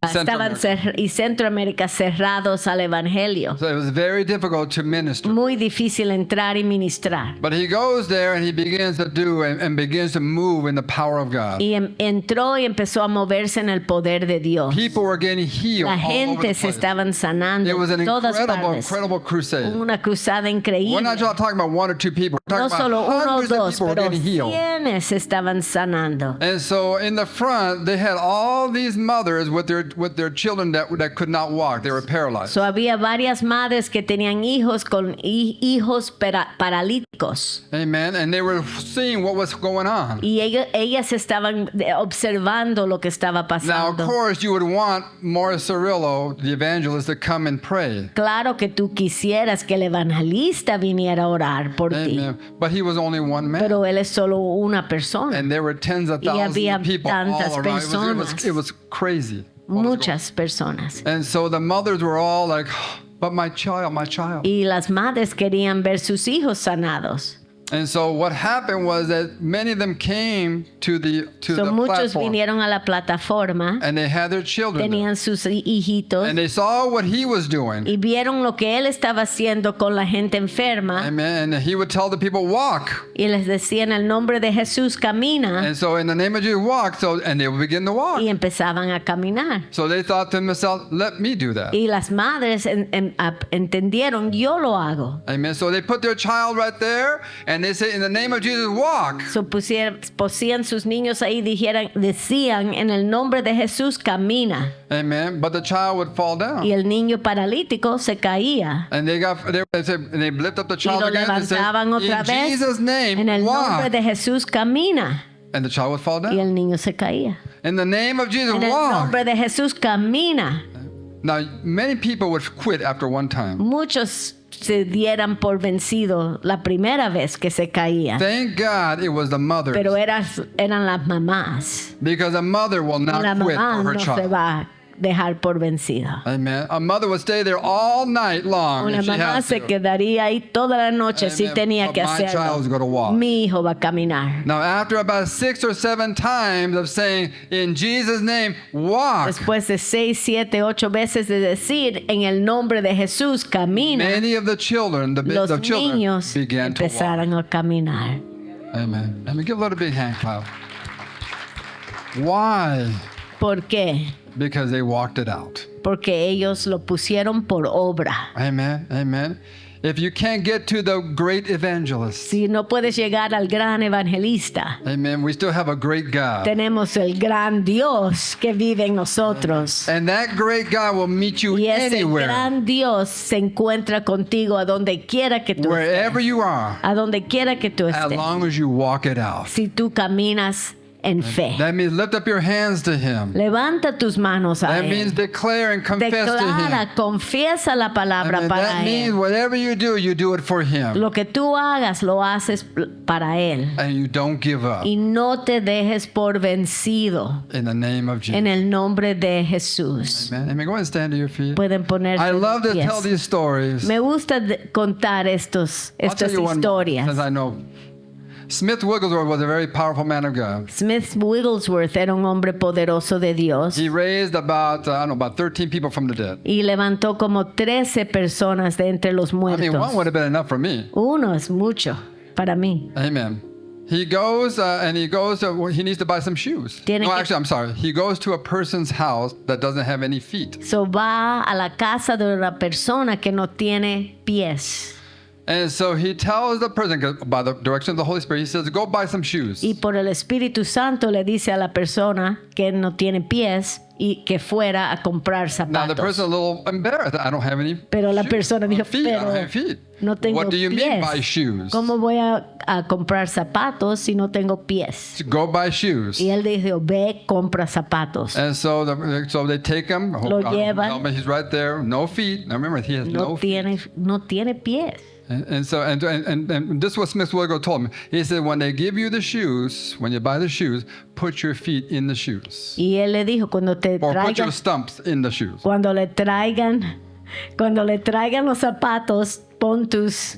estaban y Centroamérica cerrados al evangelio. So it was very difficult to minister. Muy difícil entrar y ministrar. But he goes there and he begins to do and begins to move in the power of God. Y entró y empezó a moverse en el poder de Dios. People were getting healed La all over gente the se place. estaban sanando It was an en todas partes. incredible crusade. Una cruzada We're increíble. not just talking about one or two people. We're No talking solo about uno o hundreds of dos, people were pero getting healed. cientos estaban sanando. And so in the front, they had all these mothers with their children that could not walk. They were paralyzed. So había varias madres que tenían hijos con hijos paralíticos. Amen. And they were seeing what was going on. Y ellas estaban observando lo que estaba Now, of pasando. course, you would want Morris Cirillo, the evangelist, to come and pray. Claro que tú quisieras que el evangelista viniera a orar por ti, Amen. But he was only one man. pero él es solo una persona. And there were tens of Y thousands había of people all tantas around. personas. It was crazy. what was going Muchas personas. on. And so the mothers were all like, but my child, my child. Y las madres querían ver sus hijos sanados. And so what happened was that many of them came to the Muchos platform. vinieron a la plataforma, And they had their children there. tenían sus hijitos And they saw what he was doing. y vieron lo que él estaba haciendo con la gente enferma Amen. And he would tell the people, walk. y les decía en el nombre de Jesús, camina, And so in the name of Jesus, walk. So, and they would begin to walk. y empezaban a caminar. So they thought to themselves, let me do that. Y las madres entendieron, yo lo hago. Amen. So they put their child right there and they say, in the name of Jesus, walk. So pusieron sus niños ahí, decían en el nombre de Jesús, camina. Amen. But the child would fall down. Y el niño paralítico se caía. And they said, and they lift up the Y child lo again and said, levantaban otra in vez. Jesus' name, En el nombre walk. de Jesús, camina. And the child would fall Y down. el niño se caía. In the name of Jesus, En el walk. nombre de Jesús, camina. Now, many people would quit after one time. Muchos se dieran por vencido la primera vez que se caían. Thank God it was the mothers. Pero eran las mamás. Because a mother will La not quit mamá for her no se child. va dejar por vencido. Amen. A mother would stay there all night long Una if she mamá has se to. quedaría ahí toda la noche si Amen. tenía But que my child is gonna hacerlo. walk. Mi hijo va a caminar. Now, after about 6 or 7 times of saying, in Jesus' name, walk, Después de 6, 7, 8 veces de decir en el nombre de Jesús, camina, many of the children, los the children niños began to walk. empezaron a caminar. Amen. Let me give a little big hand clap. Why? ¿Por qué? Because they walked it out. Porque ellos lo pusieron por obra. Amen. Amen. If you can't get to the great evangelist, Si no puedes llegar al gran evangelista, amen, we still have a great God. tenemos el gran Dios que vive en nosotros. And that great God will meet you Y ese anywhere, gran Dios se encuentra contigo a donde quiera que tú wherever estés. you are, A donde quiera que tú as estés. long as you walk it out. Si tú caminas en fe. That means lift up your hands to Him. Levanta tus manos a That means Él. declare and confess to Him. Declara, confiesa la palabra Amen. para That means Él. whatever you do it for Him. Lo que tú hagas, lo haces para Él. And you don't give up. Y no te dejes por vencido. In the name of Jesus. En el nombre de Jesús. Amen. Amen. Go ahead and stand to your feet. Pueden ponerse I love de to pies. tell these stories. Me gusta contar I'll estas tell you one more, since historias. I know. Smith Wigglesworth was a very powerful man of God. Smith Wigglesworth era un hombre poderoso de Dios He raised about, I don't know, about 13 people from the dead. y levantó como 13 personas de entre los I mean, one muertos. would have been enough for me. Uno es mucho para mí. Amen. He goes he needs to buy some shoes. Tiene No, que- actually, I'm sorry. He goes to a person's house that doesn't have any feet. So va a la casa de una persona que no tiene pies. And so he tells the person, by the direction of the Holy Spirit, he says, go buy some shoes. Y por el Espíritu Santo le dice a la persona que no tiene pies y que fuera a comprar Now the zapatos. person a little embarrassed. I don't have any Pero la shoes. persona dijo, feet. I don't pero have feet. no tengo What do you pies. mean by shoes? ¿Cómo voy a comprar zapatos si no tengo pies? Go buy shoes. Y él dijo, ve, compra zapatos. And so they take him. Lo llevan. Helmet, he's right there. No feet. Now remember, he has no feet. No tiene pies. And this is what Smith Wigglesworth told me. He said, when they give you the shoes, when you buy the shoes, put your feet in the shoes. Y él le dijo, cuando Put your stumps in the shoes. Cuando le traigan los zapatos, pon tus,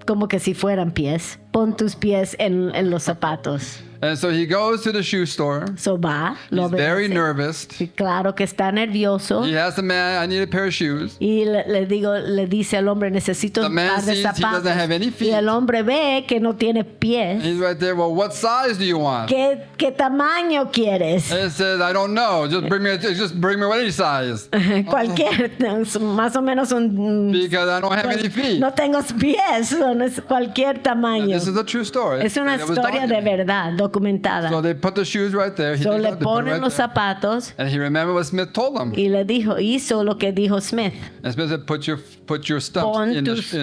como que si fueran pies, pon tus pies en los zapatos. And so he goes to the shoe store. So va, lo He's very obedece. nervous. Sí, claro que está nervioso. He asks the man, I need a pair of shoes. Y le dice al hombre, necesito The un man par de sees he zapatos. doesn't have any feet. Y el hombre ve que no tiene pies. He's right there. Well, what size do you want? ¿Qué tamaño quieres? And he says, I don't know. Just bring me any size. Cualquier, más o menos un... Because I don't have any feet. No tengo pies, es cualquier tamaño. This is a true story. Es una It was historia de documented. verdad, documentada. So they put the shoes right there. He So did le that, they put it ponen right los there. zapatos And he remembered what Smith told him. y le dijo, hizo lo que dijo Smith. And Smith said, put your stumps Pon in the tus- shoe.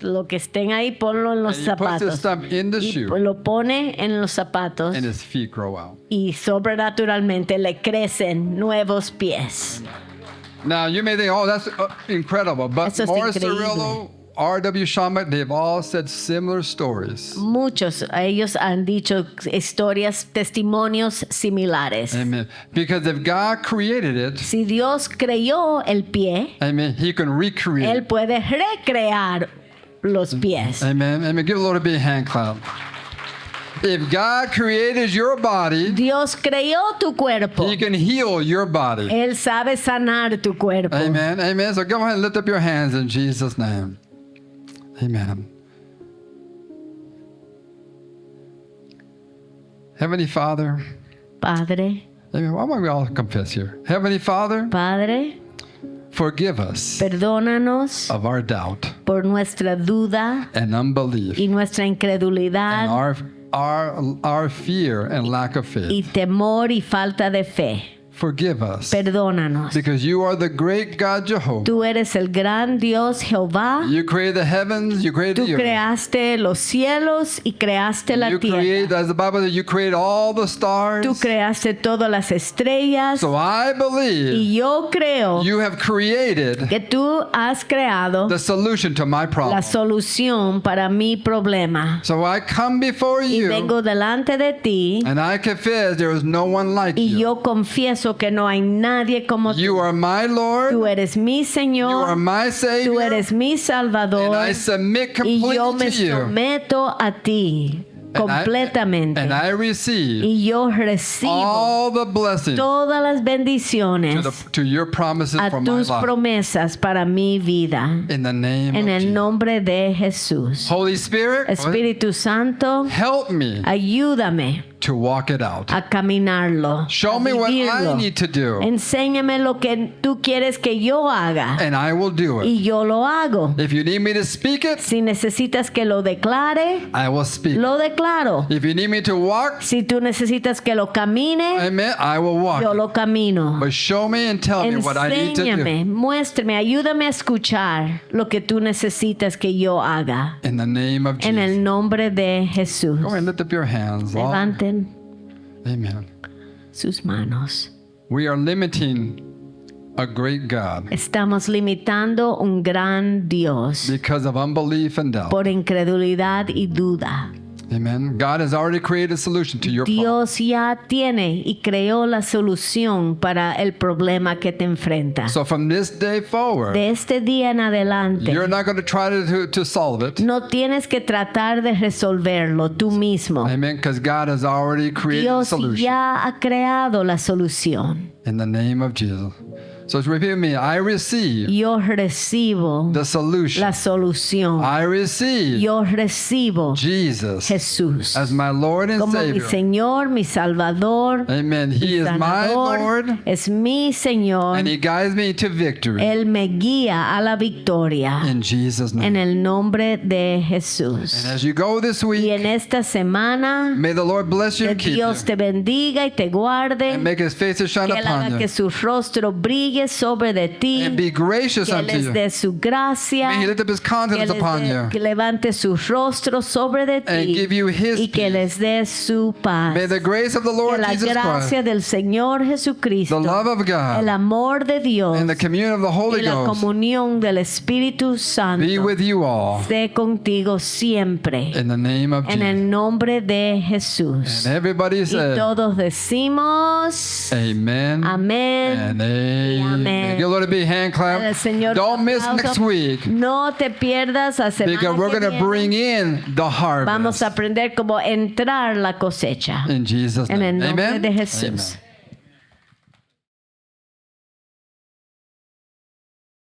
Lo que estén ahí, ponlo en los And he puts his zapatos. stump in the Y shoe. lo pone en los zapatos And his feet grow out. y sobrenaturalmente le crecen nuevos pies. Now, you may think, oh, that's incredible. But Eso es Morris increíble. Cirillo, R.W. Schomburg, they've all said similar stories. Muchos, ellos han dicho historias, testimonios similares. Amen. Because if God created it, Si Dios creó el pie, amen, he can recreate Él it. puede recrear los pies. Amen. Amen. Give a little bit of hand clap. If God created your body, Dios creó tu cuerpo. he can heal your body. Él sabe sanar tu cuerpo. Amen. Amen. So go ahead and lift up your hands in Jesus' name. Amen. Heavenly Father, Padre, amen. Why don't we all confess here? Heavenly Father, Padre, forgive us perdónanos of our doubt por nuestra duda and unbelief y nuestra incredulidad and our fear and lack of faith. y temor y falta de fe. Forgive us Perdónanos. because you are the great God Jehovah. Tú eres el gran Dios Jehová. You created the heavens, you created Tú the earth. creaste los cielos y creaste la You created, tierra. as the Bible says, you created all the stars. Tú creaste todas las estrellas. So I believe Y yo creo you have created que tú has creado the solution to my la problem. solución para mi problema. So I come before Y you vengo delante de ti and I confess there is no one like y you. yo confieso poderoso que no hay nadie como You tú. are my Lord. Tú eres mi You are Señor, my tú Savior. eres mi And Salvador I submit y yo me completely to you. someto a ti completamente. And I receive Y yo recibo all the blessings todas las bendiciones to your promises a for my tus life. promesas para mi vida. In the name En of el Jesus. nombre de Jesús. Holy Spirit, Espíritu Santo, help me ayúdame to walk it out. a caminarlo. Show a me what I vivirlo. need to do, Enséñame lo que tú quieres que yo haga and I will do it. y yo lo hago. If you need me to speak it, Si necesitas que lo declare, I will speak. lo declaro. If you need me to walk, Si tú necesitas que lo camine, amen, I will walk. yo it. lo camino. But show me and tell me what I need to do. Enséñame, muéstrame, ayúdame a escuchar lo que tú necesitas que yo haga. In the name of En Jesus. el nombre de Jesús. Go ahead and lift up your hands. Lord. Levanten Amen. sus manos. We are limiting a great God Estamos limitando un gran Dios because of unbelief and doubt. por incredulidad y duda. Amen. God has already created a solution to your problem. Dios ya tiene y creó la solución para el problema que te enfrenta. So from this day forward, De este día en adelante, you're not going to try to solve it. no tienes que tratar de resolverlo tú mismo. Amen. Because God has already created a Dios solution. ya ha creado la solución. In the name of Jesus. So repeat with me. I receive Yo recibo the solution. la solución. I receive Yo recibo Jesus Jesús as my Lord and como mi Savior. Señor, mi Salvador, Amen. He is my sanador. Lord Es mi Señor. and He guides me to victory. Él me guía a la victoria In Jesus' en name. el nombre de And Jesús. as you go this Y week, en esta semana, may the Lord bless you que and keep Dios you. te bendiga y te guarde, And make His face to shine que Él haga upon que you. su rostro brille sobre de ti, And be gracious que unto les you. dé su gracia, May He lift up His que, countenance les upon dé- you. que levante su rostro sobre de And ti give you His y que peace. les dé su paz. May the grace of the Que Lord la Jesus Christ, gracia del Señor Jesucristo, the love of el God, amor de Dios and the communion of the y Holy la Ghost comunión del Espíritu Santo be with you all esté contigo siempre. in the name of En Jesus. el nombre de Jesús. And everybody Y said, todos decimos Amen. amén. And amen. Amén. Give the Lord a big hand Al clap. Señor Don't un miss aplauso. next week No te pierdas la semana because we're que going to viene. bring in the Vamos harvest a aprender cómo entrar la cosecha. in Jesus' En el name. nombre Amen. de Jesús. Amen.